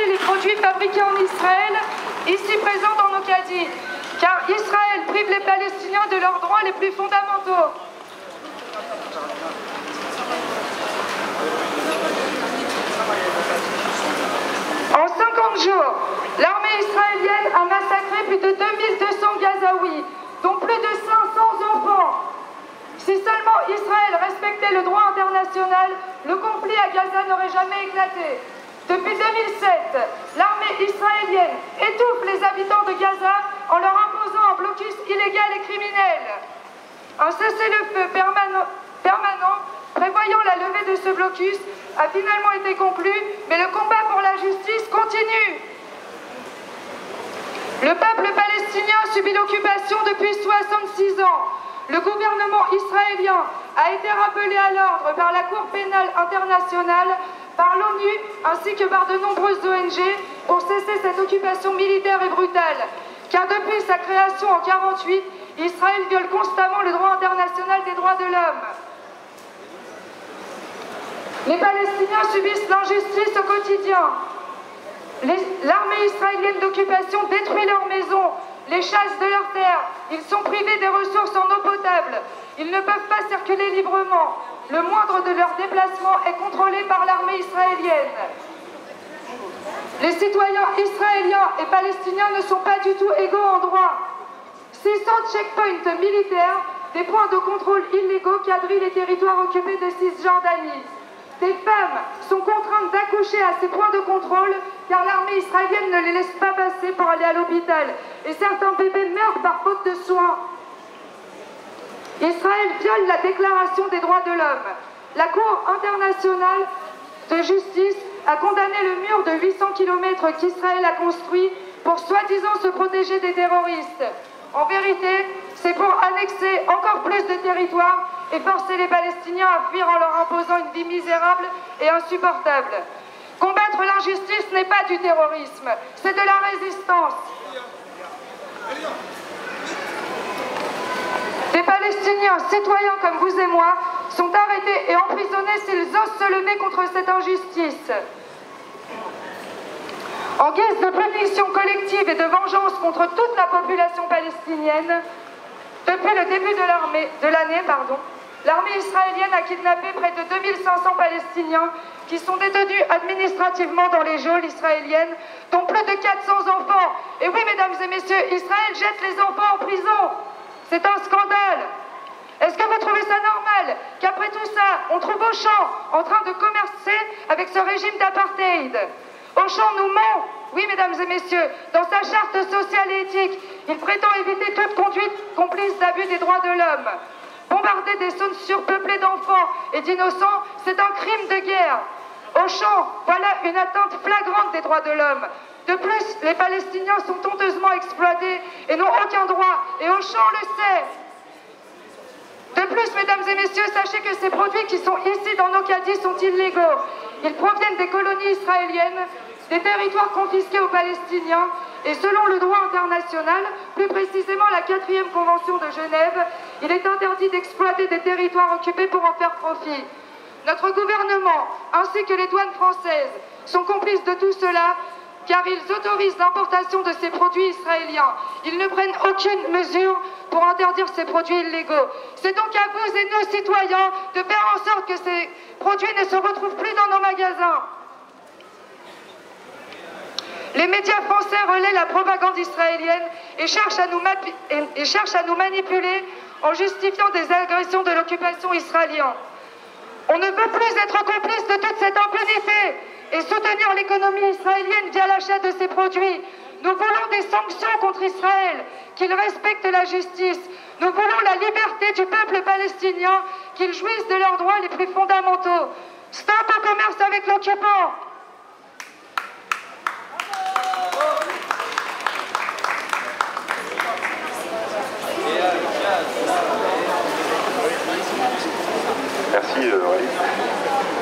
Les produits fabriqués en Israël, ici présents dans nos caddies, car Israël prive les Palestiniens de leurs droits les plus fondamentaux. En 50 jours, l'armée israélienne a massacré plus de 2200 Gazaouis, dont plus de 500 enfants. Si seulement Israël respectait le droit international, le conflit à Gaza n'aurait jamais éclaté. Depuis 2007, l'armée israélienne étouffe les habitants de Gaza en leur imposant un blocus illégal et criminel. Un cessez-le-feu permanent prévoyant la levée de ce blocus a finalement été conclu, mais le combat pour la justice continue. Le peuple palestinien subit l'occupation depuis 66 ans. Le gouvernement israélien a été rappelé à l'ordre par la Cour pénale internationale, par l'ONU ainsi que par de nombreuses ONG pour cesser cette occupation militaire et brutale. Car depuis sa création en 1948, Israël viole constamment le droit international des droits de l'homme. Les Palestiniens subissent l'injustice au quotidien. L'armée israélienne d'occupation détruit leurs maisons, les chasse de leurs terres. Ils sont privés des ressources en eau potable. Ils ne peuvent pas circuler librement. Le moindre de leurs déplacements est contrôlé par l'armée israélienne. Les citoyens israéliens et palestiniens ne sont pas du tout égaux en droit. 600 checkpoints militaires, des points de contrôle illégaux quadrillent les territoires occupés de Cisjordanie. Des femmes sont contraintes d'accoucher à ces points de contrôle car l'armée israélienne ne les laisse pas passer pour aller à l'hôpital et certains bébés meurent par faute de soins. Israël viole la déclaration des droits de l'homme. La Cour internationale de justice a condamné le mur de 800 km qu'Israël a construit pour soi-disant se protéger des terroristes. En vérité, c'est pour annexer encore plus de territoires et forcer les Palestiniens à fuir en leur imposant une vie misérable et insupportable. Combattre l'injustice n'est pas du terrorisme, c'est de la résistance. Des Palestiniens, citoyens comme vous et moi, sont arrêtés et emprisonnés s'ils osent se lever contre cette injustice. En guise de punition collective et de vengeance contre toute la population palestinienne, depuis le début de l'année, l'armée israélienne a kidnappé près de 2500 Palestiniens qui sont détenus administrativement dans les geôles israéliennes, dont plus de 400 enfants. Et oui, mesdames et messieurs, Israël jette les enfants en prison. C'est un scandale. Est-ce que vous trouvez ça normal qu'après tout ça, on trouve Auchan en train de commercer avec ce régime d'apartheid? Auchan nous ment, oui mesdames et messieurs, dans sa charte sociale et éthique, il prétend éviter toute conduite complice d'abus des droits de l'homme. Bombarder des zones surpeuplées d'enfants et d'innocents, c'est un crime de guerre. Auchan, voilà une atteinte flagrante des droits de l'homme. De plus, les Palestiniens sont honteusement exploités et n'ont aucun droit, et Auchan le sait. De plus, mesdames et messieurs, sachez que ces produits qui sont ici dans nos caddies sont illégaux. Ils proviennent des colonies israéliennes, des territoires confisqués aux Palestiniens, et selon le droit international, plus précisément la 4e Convention de Genève, il est interdit d'exploiter des territoires occupés pour en faire profit. Notre gouvernement, ainsi que les douanes françaises, sont complices de tout cela, car ils autorisent l'importation de ces produits israéliens. Ils ne prennent aucune mesure pour interdire ces produits illégaux. C'est donc à vous et nos citoyens de faire en sorte que ces produits ne se retrouvent plus dans nos magasins. Les médias français relaient la propagande israélienne et cherchent à nous manipuler en justifiant des agressions de l'occupation israélienne. On ne peut plus être complice de toute cette impunité et soutenir l'économie israélienne via l'achat de ces produits. Nous voulons des sanctions contre Israël, qu'il respecte la justice. Nous voulons la liberté du peuple palestinien, qu'ils jouissent de leurs droits les plus fondamentaux. Stop au commerce avec l'occupant. Merci Aurélie.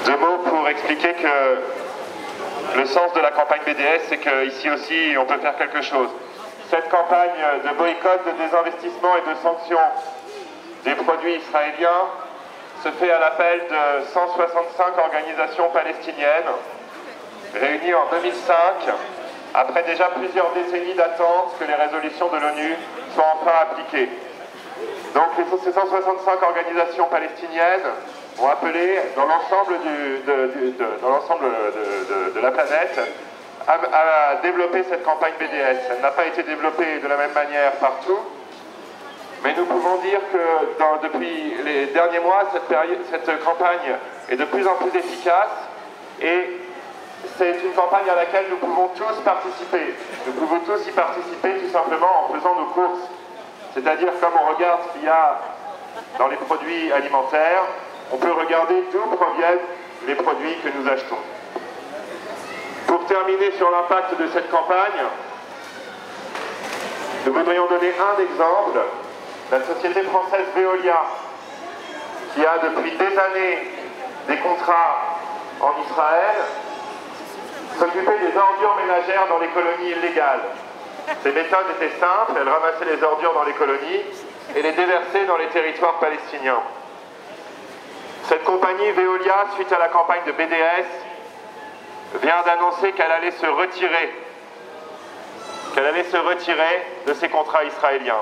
Deux mots pour expliquer que le sens de la campagne BDS, c'est qu'ici aussi on peut faire quelque chose. Cette campagne de boycott, de désinvestissement et de sanctions des produits israéliens se fait à l'appel de 165 organisations palestiniennes réunie en 2005, après déjà plusieurs décennies d'attente que les résolutions de l'ONU soient enfin appliquées. Donc ces 165 organisations palestiniennes ont appelé dans l'ensemble de la planète à développer cette campagne BDS. Elle n'a pas été développée de la même manière partout, mais nous pouvons dire que depuis les derniers mois, cette campagne est de plus en plus efficace et c'est une campagne à laquelle nous pouvons tous participer. Nous pouvons tous y participer tout simplement en faisant nos courses. C'est-à-dire, comme on regarde ce qu'il y a dans les produits alimentaires, on peut regarder d'où proviennent les produits que nous achetons. Pour terminer sur l'impact de cette campagne, nous voudrions donner un exemple. La société française Veolia, qui a depuis des années des contrats en Israël, s'occupait des ordures ménagères dans les colonies illégales. Ces méthodes étaient simples, elles ramassaient les ordures dans les colonies et les déversaient dans les territoires palestiniens. Cette compagnie Veolia, suite à la campagne de BDS, vient d'annoncer qu'elle allait se retirer de ces contrats israéliens.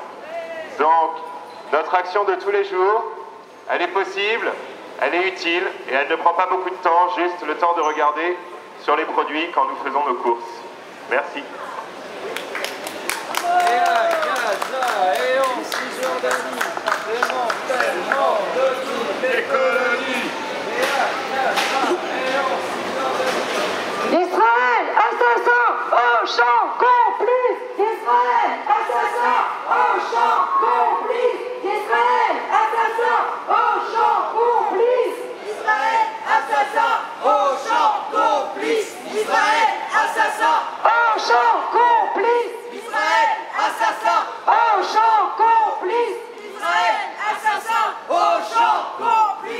Donc, notre action de tous les jours, elle est possible, elle est utile et elle ne prend pas beaucoup de temps, juste le temps de regarder sur les produits quand nous faisons nos courses. Merci. Et à Gaza et en Cisjordanie, démantèlement de toutes les colonies. Et à Gaza et en Cisjordanie. Israël!